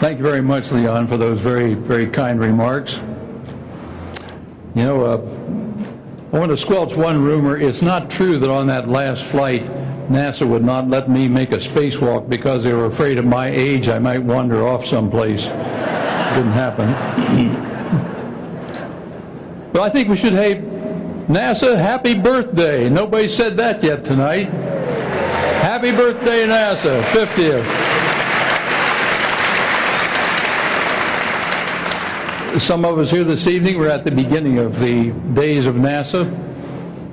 Thank you very much, Leon, for those very, very kind remarks. You know, I want to squelch one rumor. It's not true that on that last flight, NASA would not let me make a spacewalk because they were afraid of my age. I might wander off someplace. Didn't happen. But I think we should say, NASA, happy birthday. Nobody said that yet tonight. Happy birthday, NASA, 50th. Some of us here this evening were at the beginning of the days of NASA.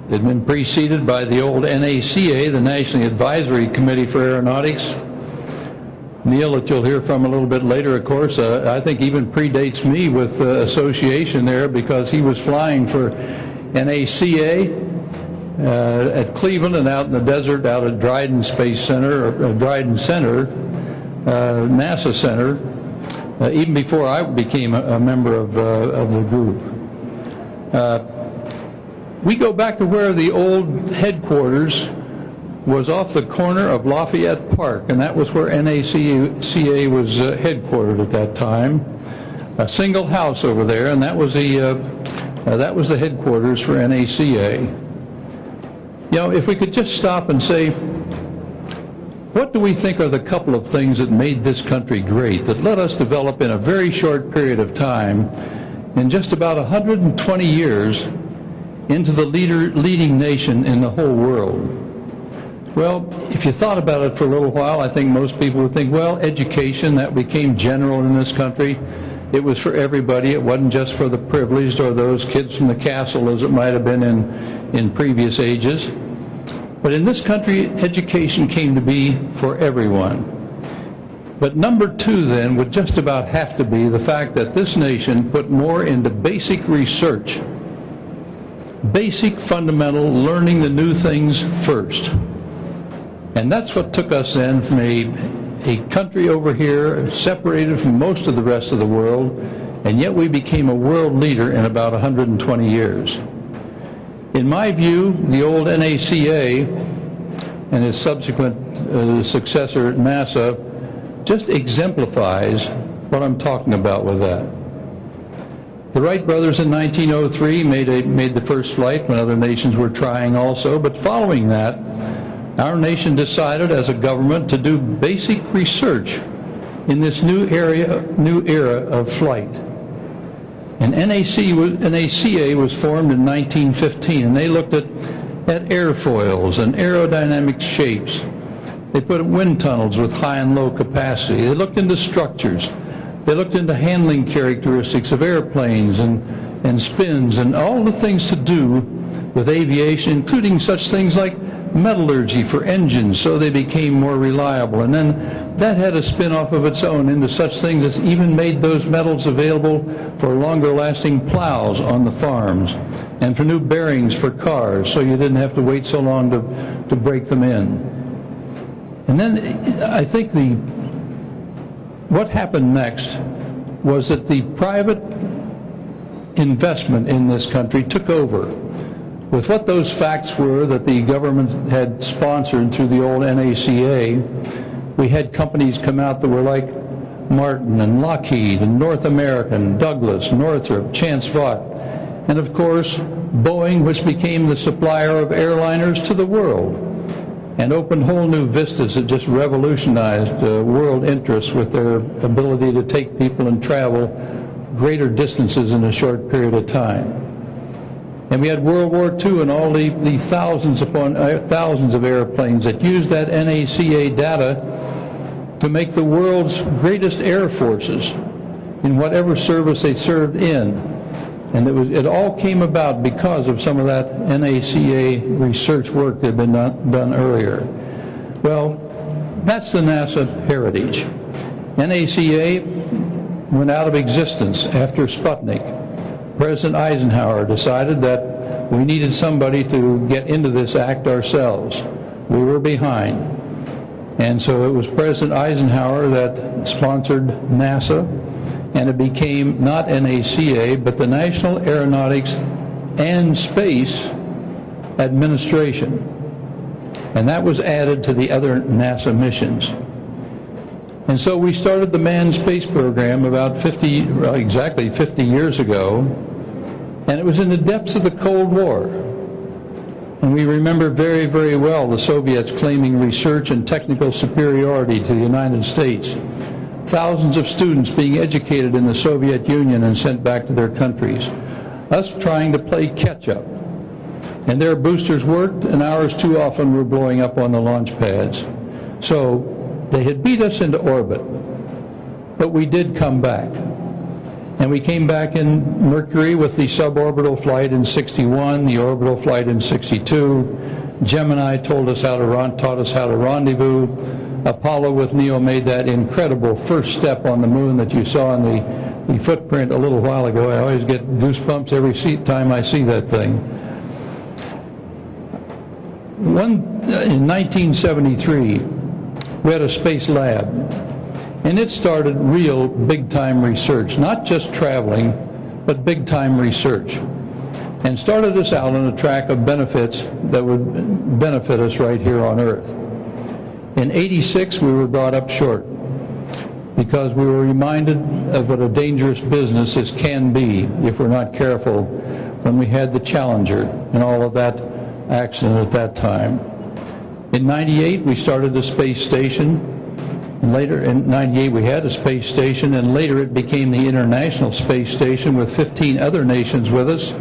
It had been preceded by the old NACA, the National Advisory Committee for Aeronautics. Neil, that you'll hear from a little bit later, of course, I think even predates me with association there because he was flying for NACA at Cleveland and out in the desert out at Dryden Space Center, or Dryden Center, NASA Center, even before I became a member of the group. We go back to where the old headquarters was off the corner of Lafayette Park, and that was where NACA was headquartered at that time. A single house over there, and that was the headquarters for NACA. You know, if we could just stop and say, what do we think are the couple of things that made this country great, that let us develop in a very short period of time, in just about 120 years, into the leading nation in the whole world? Well, if you thought about it for a little while, I think most people would think, well, education, that became general in this country. It was for everybody. It wasn't just for the privileged or those kids from the castle as it might have been in previous ages. But in this country, education came to be for everyone. But number two then would just about have to be the fact that this nation put more into basic research, basic fundamental learning the new things first. And that's what took us then from a country over here separated from most of the rest of the world, and yet we became a world leader in about 120 years. In my view, the old NACA and its subsequent successor, NASA, just exemplifies what I'm talking about with that. The Wright brothers in 1903 made the first flight when other nations were trying also, but following that, our nation decided as a government to do basic research in this new era of flight. And NACA was formed in 1915, and they looked at airfoils and aerodynamic shapes. They put wind tunnels with high and low capacity. They looked into structures. They looked into handling characteristics of airplanes and spins and all the things to do with aviation, including such things like metallurgy for engines, so they became more reliable. And then that had a spin-off of its own into such things as even made those metals available for longer-lasting plows on the farms and for new bearings for cars, so you didn't have to wait so long to break them in. And then I think what happened next was that the private investment in this country took over with what those facts were that the government had sponsored through the old NACA. We had companies come out that were like Martin and Lockheed and North American, Douglas, Northrop, Chance Vought, and of course Boeing, which became the supplier of airliners to the world and opened whole new vistas that just revolutionized world interests with their ability to take people and travel greater distances in a short period of time. And we had World War II and all the thousands upon thousands of airplanes that used that NACA data to make the world's greatest air forces in whatever service they served in. And it all came about because of some of that NACA research work that had been done earlier. Well, that's the NASA heritage. NACA went out of existence after Sputnik. President Eisenhower decided that we needed somebody to get into this act ourselves. We were behind. And so it was President Eisenhower that sponsored NASA, and it became not NACA, but the National Aeronautics and Space Administration. And that was added to the other NASA missions. And so we started the manned space program about exactly 50 years ago, and it was in the depths of the Cold War. And we remember very, very well the Soviets claiming research and technical superiority to the United States. Thousands of students being educated in the Soviet Union and sent back to their countries. Us trying to play catch-up. And their boosters worked, and ours too often were blowing up on the launch pads. So they had beat us into orbit, but we did come back. And we came back in Mercury with the suborbital flight in '61, the orbital flight in '62. Gemini taught us how to rendezvous. Apollo with Neil made that incredible first step on the moon that you saw in the footprint a little while ago. I always get goosebumps every time I see that thing. In 1973, we had a space lab, and it started real big-time research, not just traveling, but big-time research, and started us out on a track of benefits that would benefit us right here on Earth. In '86, we were brought up short because we were reminded of what a dangerous business this can be if we're not careful when we had the Challenger and all of that accident at that time. In '98, we started a space station. And later, in '98, we had a space station, and later it became the International Space Station with 15 other nations with us,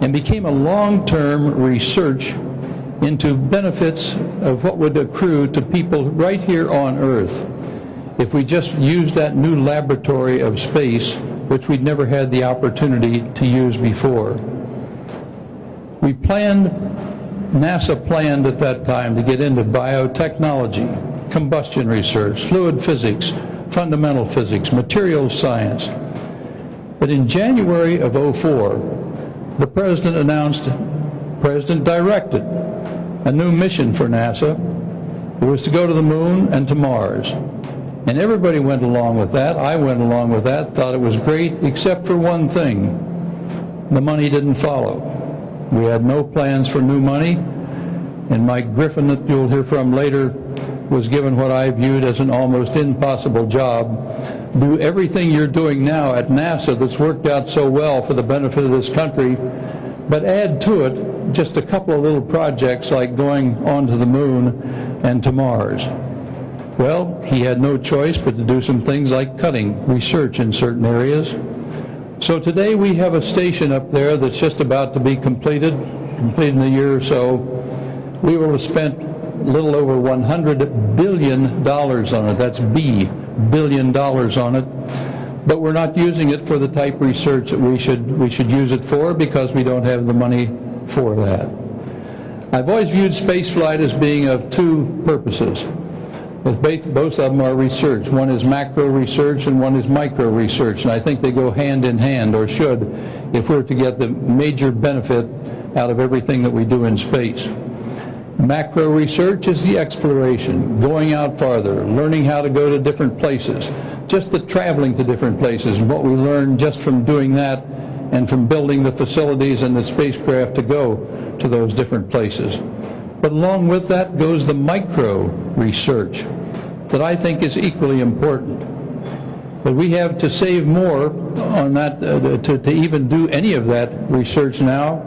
and became a long-term research into benefits of what would accrue to people right here on Earth if we just used that new laboratory of space, which we'd never had the opportunity to use before. NASA planned at that time to get into biotechnology, combustion research, fluid physics, fundamental physics, materials science. But in January of '04, the President directed a new mission for NASA. It was to go to the moon and to Mars. And everybody went along with that. I went along with that, thought it was great, except for one thing. The money didn't follow. We had no plans for new money, and Mike Griffin, that you'll hear from later, was given what I viewed as an almost impossible job. Do everything you're doing now at NASA that's worked out so well for the benefit of this country, but add to it just a couple of little projects like going onto the moon and to Mars. Well, he had no choice but to do some things like cutting research in certain areas. So today we have a station up there that's just about to be completed in a year or so. We will have spent a little over $100 billion on it. That's billion dollars on it. But we're not using it for the type of research that we should use it for because we don't have the money for that. I've always viewed spaceflight as being of two purposes. Both of them are research. One is macro research and one is micro research, and I think they go hand in hand, or should, if we're to get the major benefit out of everything that we do in space. Macro research is the exploration, going out farther, learning how to go to different places, just the traveling to different places, and what we learn just from doing that and from building the facilities and the spacecraft to go to those different places. But along with that goes the micro research that I think is equally important. But we have to save more on that to even do any of that research now.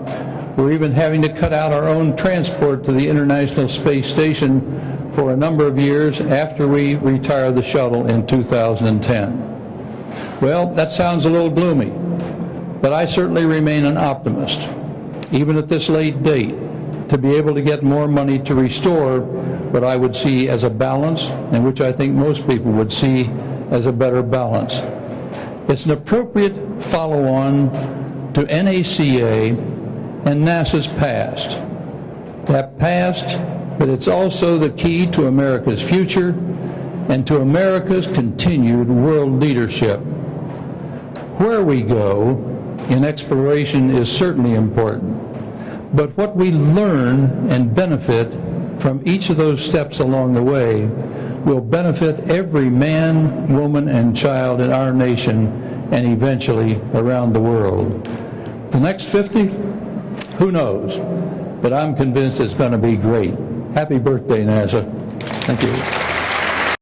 We're even having to cut out our own transport to the International Space Station for a number of years after we retire the shuttle in 2010. Well, that sounds a little gloomy, but I certainly remain an optimist, even at this late date, to be able to get more money to restore what I would see as a balance, and which I think most people would see as a better balance. It's an appropriate follow-on to NACA and NASA's past. That past, but it's also the key to America's future and to America's continued world leadership. Where we go in exploration is certainly important, but what we learn and benefit from each of those steps along the way will benefit every man, woman, and child in our nation and eventually around the world. The next 50? Who knows? But I'm convinced it's going to be great. Happy birthday, NASA. Thank you.